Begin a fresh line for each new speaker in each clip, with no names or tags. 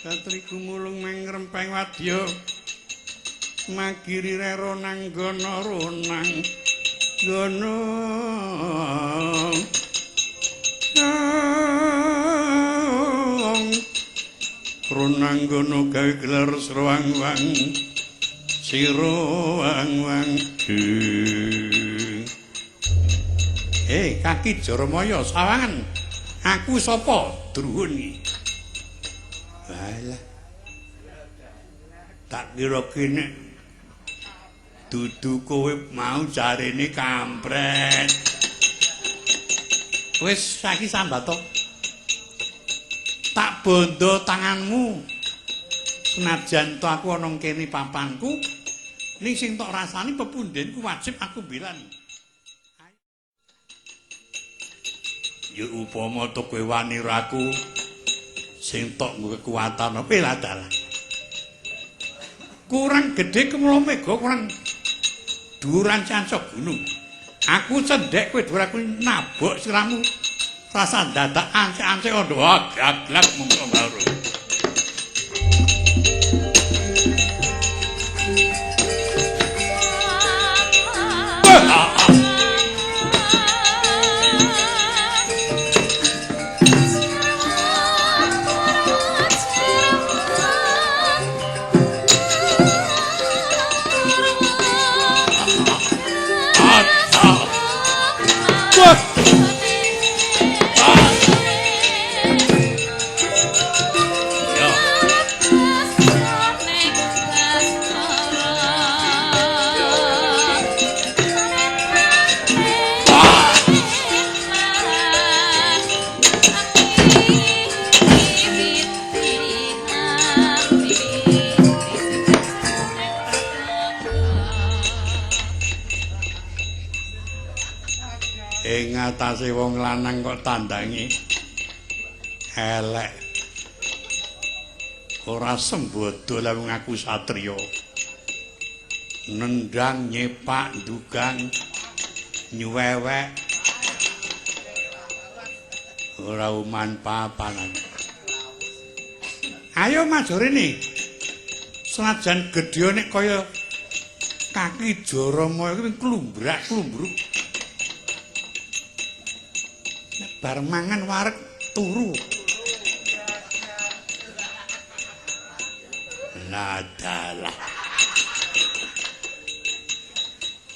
Satri kumulung mengrempeng wadya magiri rero nang gono ronang gono ronang gono gawe gelar srawang-wang sira wang-wang kaki Jaramaya sawangan aku sapa Druhun iki alah tak kira kene dudu kowe mau jarene kampret wis saiki sambat to tak bondo tanganmu senajan to aku ana kene papanku ning sing tok rasani pepundhenku wajib aku belani ya upama to kowe wani raku sing tok kekuatan apa lah dalah kurang gede kemula mega kurang dhuwuran cancok gunung aku cendhek kowe dhuwur aku nabok siramu rasa dadak ance-ance ondo gaglak mongko baru atase wong lanang kok tandangi elek ora sembodo lah wong aku satriya nendang nyepak ndugang nyuwewek ora uman papanan ayo majore nih senajan gedhe nek kaya kaki Jaramaya kuwi klumbrak-klumbruk bar mangan wareg turu ladalah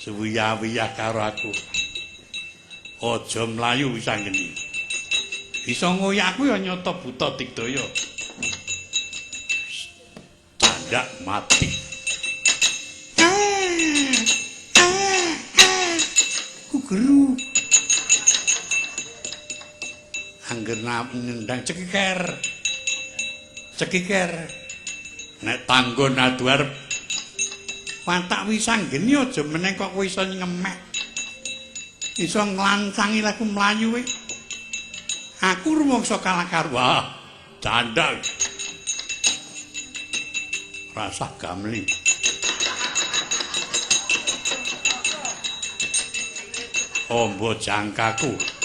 suwiya-wiyah karo aku aja mlayu wis anggeni bisa ngoyakku ya nyata buta digdaya tandak mati kugeru angger nendang cekiker nek tanggon aduar patak wis anggeni aja meneh kok kowe iso ngemek iso nglancangi laku mlayu aku rumangsa kalah karo canda rasa gamli ombo jangkaku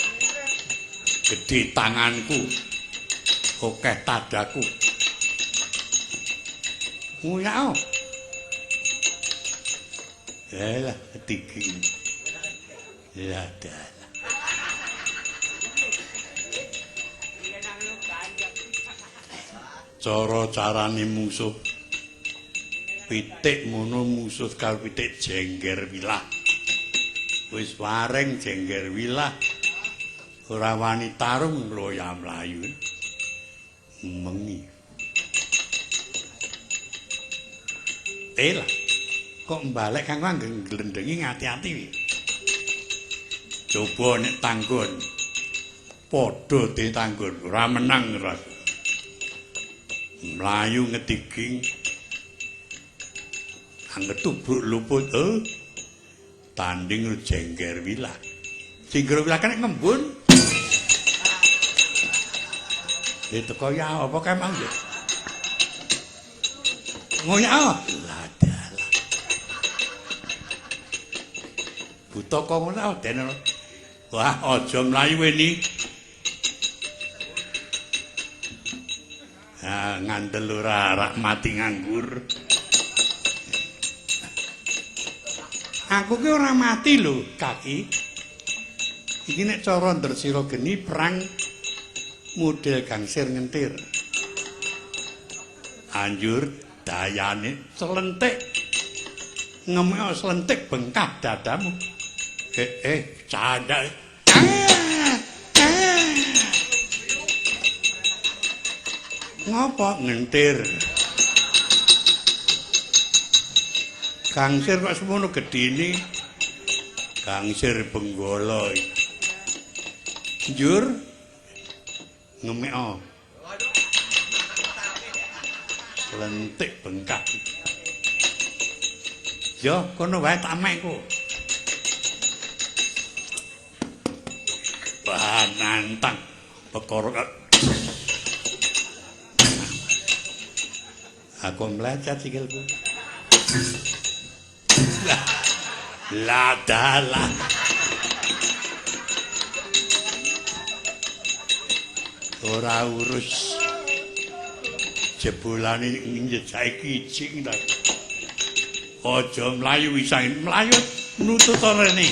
gede tanganku okeh tadaku nguyao elah ketiki ya dalah cara-carane musuh pitik mono musuh karo pitik jengger wilah wis wareng jengger wilah ora wani tarung loya mlayu mengi lah kok mbalek kang nglendengi ngati-ati wi coba nek tanggon padha ditanggon ora menang ora mlayu ngediging angger tubruk luput tanding jengger wilah jengger wilah kan ngembun itu kaya apa kae mang yo ngoyak ladalah buta kok ngono den wah aja mlayu weni ngandel ora rak mati nganggur. Aku ki ora mati lho, Kaki. Iki nek cara Ndresira geni perang model gangsir ngentir. Anjur dayane selentik. Ngemek selentik bengkak dadamu. Canda. Ngapa ngentir? Gangsir kok semono gedine. Gangsir benggala. Njur ngemek lentik bengkak. Yo kono wae tak mekku. Bahan nantang perkara aku melacat sikilku. La dalah. Ora urus jebulane saiki ijing ta. Aja mlayu wisang mlayu nutut rene.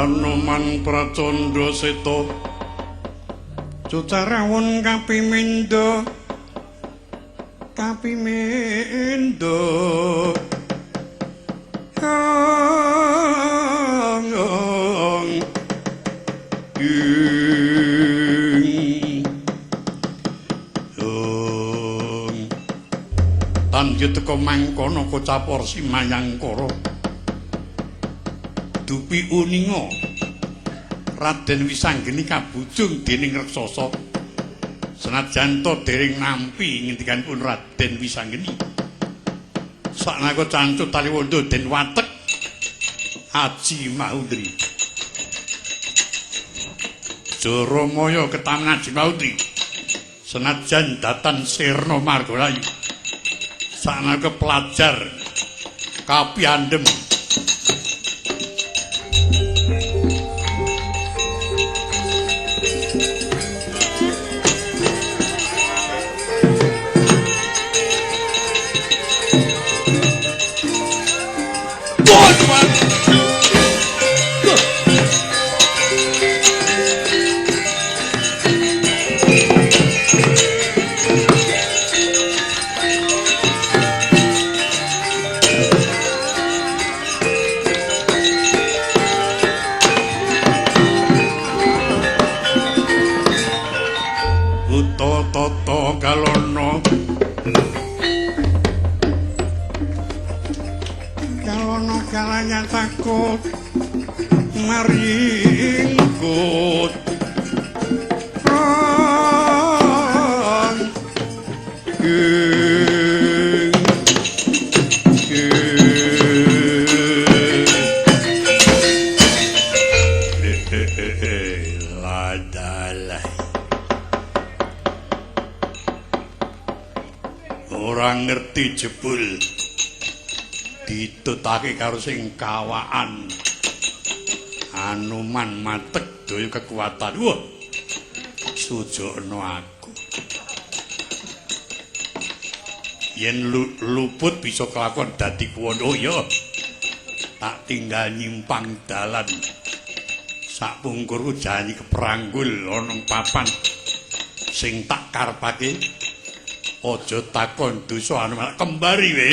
Hanuman Pracandha Seta Cucarawun kapimindo Tanjut teka mangkono kocapor Simayangkara Dupi uninga Raden Wisanggeni kabujung dening raksasa senajan to dereng nampi ngendikanipun Raden Wisanggeni saknaka cancut Taliwondo den watek Aji Maundri Jaramaya ketaman Aji Maundri senajan datan sirna margalayu saknaka pelajar kapiandhem Tata Kalana kalanya takut maringkut orang ngerti jebul ditutake karo sing kawaan Hanuman matek daya kekuatan wah sujokno aku yen luput bisa kelakon dadi kuwono ya tak tinggal nyimpang dalan sapungkurku janji kepranggul ana papan sing tak karepake aja takon dosa anu kembari we